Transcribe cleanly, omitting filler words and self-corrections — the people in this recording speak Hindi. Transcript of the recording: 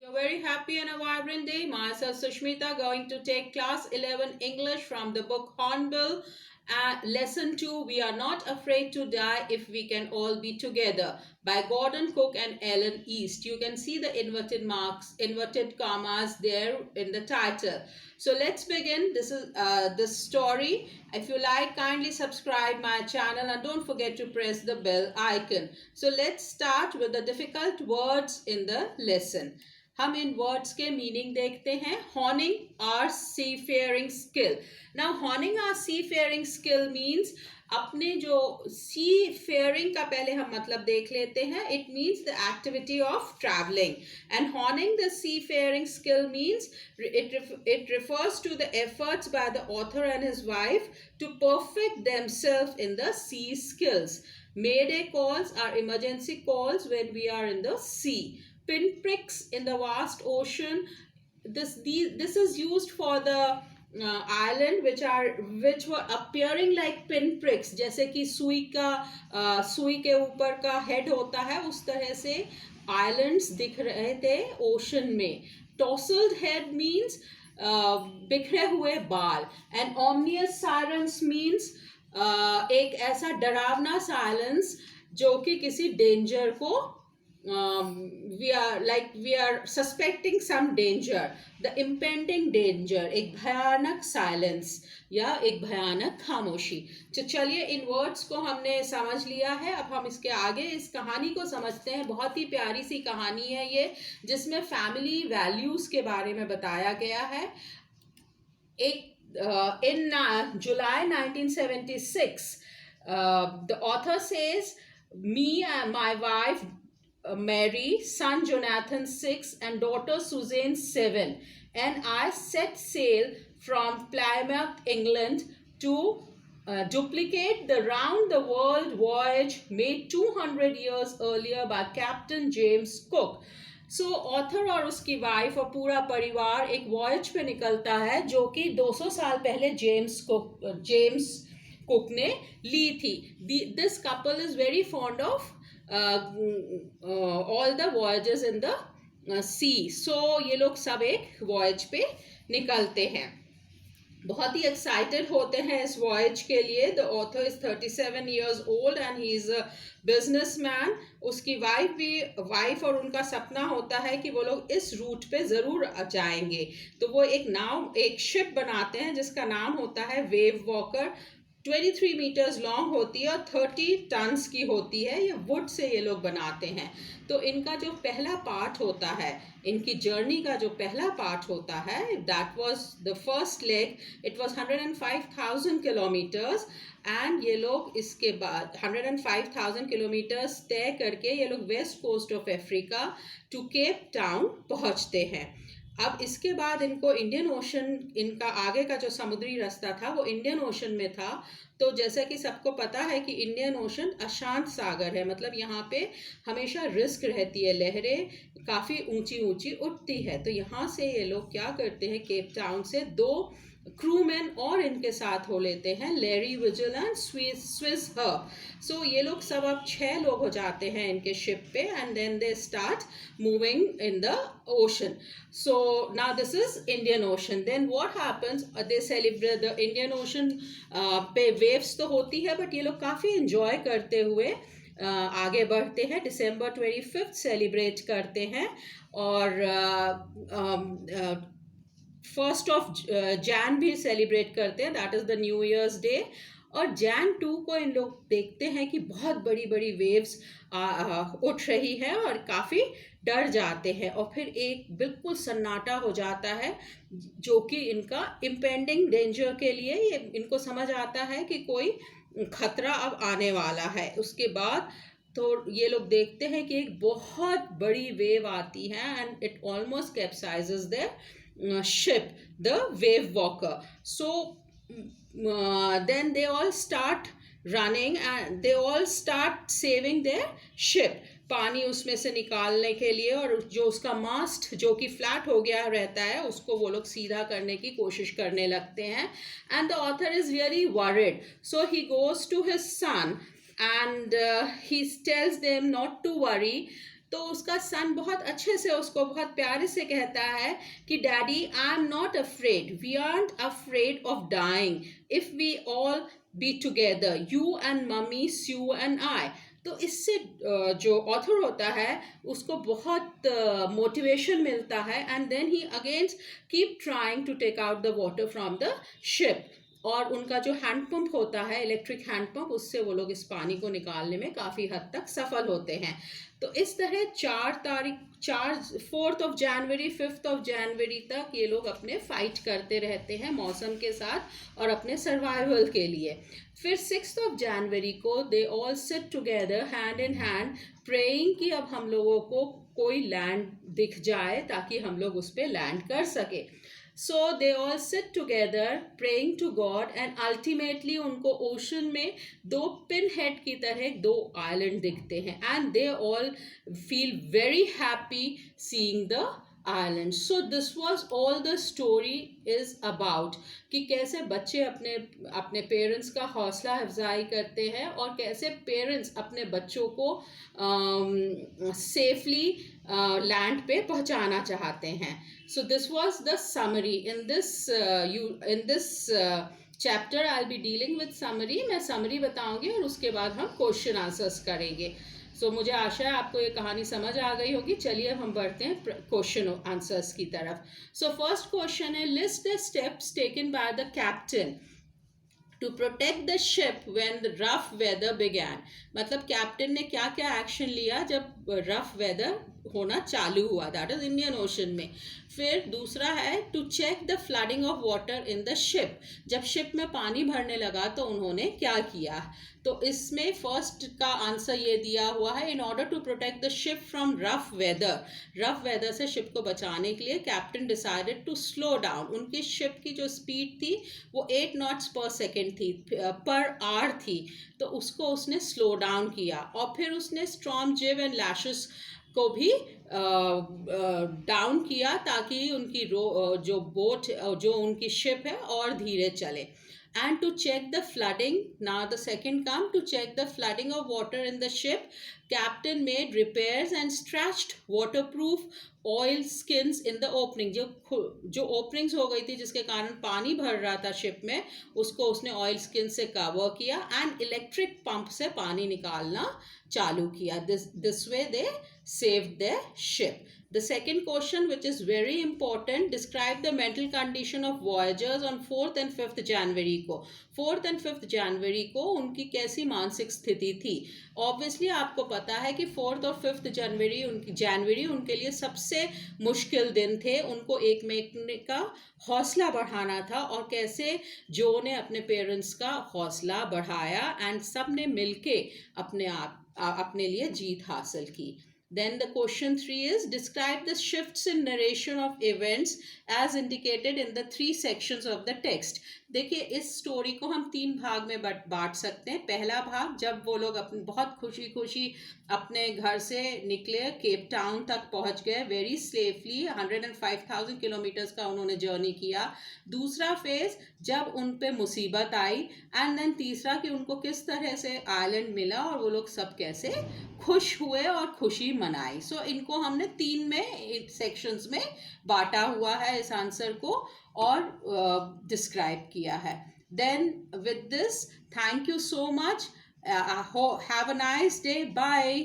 A very happy and a vibrant day. Myself, Sushmita, going to take class 11 English from the book Hornbill. Lesson 2, We Are Not Afraid to Die If We Can All Be Together by Gordon Cook and Ellen East. You can see the inverted marks, inverted commas there in the title. So let's begin. This is the story. If you like, kindly subscribe my channel and don't forget to press the bell icon. So let's start with the difficult words in the lesson. हम इन वर्ड्स के मीनिंग देखते हैं. Honing our seafaring skill. Now honing our seafaring skill means अपने जो सी फेयरिंग का पहले हम मतलब देख लेते हैं. It means the activity of travelling. And honing the seafaring skill means it refers to the efforts by the author and his wife to perfect themselves in the sea skills. Mayday calls are emergency calls when we are in the sea. Pinpricks in the vast ocean. This is used for the island which were appearing like pinpricks. जैसे कि सुई के ऊपर का हेड होता है, उस तरह से islands दिख रहे थे ओशन में. Tousled head means बिखरे हुए बाल. And ominous silence means एक ऐसा डरावना साइलेंस जो कि किसी डेंजर को we are suspecting some danger, the impending danger. एक भयानक साइलेंस या एक भयानक खामोशी. तो चलिए इन वर्ड्स को हमने समझ लिया है. अब हम इसके आगे इस कहानी को समझते हैं. बहुत ही प्यारी सी कहानी है ये, जिसमें फैमिली वैल्यूज के बारे में बताया गया है. In July 1976, the author says, me and my wife Mary, son Jonathan 6 and daughter Suzanne 7, and I set sail from Plymouth, England to duplicate the round the world voyage made 200 years earlier by Captain James Cook. So author और उसकी वाइफ और पूरा परिवार एक वॉयज पे निकलता है जो कि 200 साल पहले जेम्स कुक ने ली थी. This couple is very fond of all the voyages in the sea. So ये लोग सब एक वॉयज पे निकलते हैं. बहुत ही एक्साइटेड होते हैं इस वॉयज के लिए. The author is 37 years old and he is a businessman. उसकी वाइफ और उनका सपना होता है कि वो लोग इस रूट पे ज़रूर जाएंगे. तो वो एक शिप बनाते हैं जिसका नाम होता है वेव वॉकर. 23 मीटर्स लॉन्ग होती है और 30 टन्स की होती है. ये वुड से ये लोग बनाते हैं. तो इनका जो पहला पार्ट होता है, इनकी जर्नी का जो पहला पार्ट होता है, that was the first leg. It was 105,000 kilometres. And ये लोग इसके बाद 105,000 किलोमीटर्स तय करके ये लोग west coast of Africa to Cape Town पहुंचते हैं. अब इसके बाद इनको इंडियन ओशन, इनका आगे का जो समुद्री रास्ता था वो इंडियन ओशन में था. तो जैसा कि सबको पता है कि इंडियन ओशन अशांत सागर है, मतलब यहाँ पे हमेशा रिस्क रहती है, लहरें काफ़ी ऊंची ऊंची उठती है. तो यहाँ से ये लोग क्या करते हैं, केप टाउन से 2 क्रूमैन और इनके साथ हो लेते हैं, Larry Vigil and Swiss Herb. So ये लोग सब अब 6 लोग हो जाते हैं इनके शिप पे. And then they start moving in the ocean. So now this is Indian Ocean. Then what happens, they celebrate the Indian Ocean पे. वेव्स तो होती है बट ये लोग काफ़ी इंजॉय करते हुए आगे बढ़ते हैं. December 25 सेलिब्रेट करते हैं और 1st of Jan भी सेलिब्रेट करते हैं, that is the new years day. और Jan 2 को इन लोग देखते हैं कि बहुत बड़ी बड़ी वेव्स उठ रही है और काफ़ी डर जाते हैं. और फिर एक बिल्कुल सन्नाटा हो जाता है जो कि इनका इम्पेंडिंग डेंजर के लिए ये इनको समझ आता है कि कोई खतरा अब आने वाला है. उसके बाद तो ये लोग देखते हैं कि एक बहुत बड़ी वेव आती है and it almost capsizes their ship, the wave walker. So then they all start running and they all start saving their ship. पानी उसमें से निकालने के लिए, और जो उसका मास्ट जो कि फ्लैट हो गया रहता है उसको वो लोग सीधा करने की कोशिश करने लगते हैं. And the author is very worried. So he goes to his son and he tells them not to worry. तो उसका सन बहुत अच्छे से उसको बहुत प्यारे से कहता है कि daddy I am not afraid, we aren't afraid of dying if we all be together, you and mummy, Sue and I. तो इससे जो ऑथर होता है उसको बहुत मोटिवेशन मिलता है, and then he again keep trying to take out the water from the ship. और उनका जो हैंड पंप होता है, इलेक्ट्रिक हैंड पंप, उससे वो लोग इस पानी को निकालने में काफ़ी हद तक सफल होते हैं। तो इस तरह 4 ऑफ जनवरी 5 ऑफ जनवरी तक ये लोग अपने फाइट करते रहते हैं मौसम के साथ और अपने सर्वाइवल के लिए। फिर 6 ऑफ जनवरी को they all sit together hand in hand praying कि अब हम लोगों को कोई लैंड दिख जाए ताकि हम लोग उस पर लैंड कर सके। So they all sit together praying to God, and ultimately उनको ओशन में दो पिन हेड की तरह दो आइलैंड दिखते हैं, and they all feel very happy seeing the island. So this was all the story is about, कि कैसे बच्चे अपने अपने पेरेंट्स का हौसला अफजाई करते हैं और कैसे पेरेंट्स अपने बच्चों को सेफली लैंड पे पहुंचाना चाहते हैं. So this was the summary. In this chapter I'll be dealing with summary. मैं summary बताऊंगी और उसके बाद हम question answers करेंगे. So मुझे आशा है आपको ये कहानी समझ आ गई होगी. चलिए अब हम बढ़ते हैं question answers की तरफ. So first question है, list the steps taken by the captain to protect the ship when the rough weather began. मतलब कैप्टन ने क्या क्या एक्शन लिया जब रफ वेदर होना चालू हुआ, दैट इज इंडियन ओशन में. फिर दूसरा है to check the flooding of water in the ship. जब शिप में पानी भरने लगा तो उन्होंने क्या किया. तो इसमें फर्स्ट का आंसर ये दिया हुआ है, in order to protect the ship from rough weather. Rough weather से शिप को बचाने के लिए captain decided to slow down. उनकी शिप की जो स्पीड थी वो 8 नॉट्स पर सेकेंड थी, पर आवर थी, तो उसको उसने स्लो डाउन किया. और फिर उसने स्टॉर्म जिब एंड लैशेस को भी डाउन किया ताकि उनकी जो बोट जो उनकी शिप है और धीरे चले. And to check the flooding, now the second come, to check the flooding of water in the ship, captain made repairs and stretched waterproof oil skins in the opening. जो openings हो गई थी जिसके कारण पानी भर रहा था शिप में, उसको उसने ऑयल स्किन से कवर किया एंड इलेक्ट्रिक पंप से पानी निकालना चालू किया. This way they saved their ship. The second question, which is very important, describe the mental condition of voyagers on 4th and 5th January को. 4th and 5th January को उनकी कैसी मानसिक स्थिति थी. Obviously आपको पता है कि 4th और 5th जनवरी उनके लिए सबसे मुश्किल दिन थे. उनको एक मेक का हौसला बढ़ाना था और कैसे जो ने अपने पेरेंट्स का हौसला बढ़ाया एंड सब ने मिलके अपने लिए जीत हासिल की. Then the question 3 is, describe the shifts in narration of events as indicated in the 3 sections of the text. देखिए इस स्टोरी को हम 3 भाग में बांट सकते हैं. पहला भाग, जब वो लोग बहुत खुशी खुशी अपने घर से निकले, केप टाउन तक पहुंच गए वेरी सेफली, 105,000 किलोमीटर्स का उन्होंने जर्नी किया. दूसरा फेज, जब उन पे मुसीबत आई, एंड देन तीसरा कि उनको किस तरह से आइलैंड मिला और वो लोग सब कैसे खुश हुए और खुशी मनाई. सो इनको हमने 3 में सेक्शंस में बांटा हुआ है इस आंसर को और डिस्क्राइब किया है. Then with this, thank you so much, have a nice day, bye.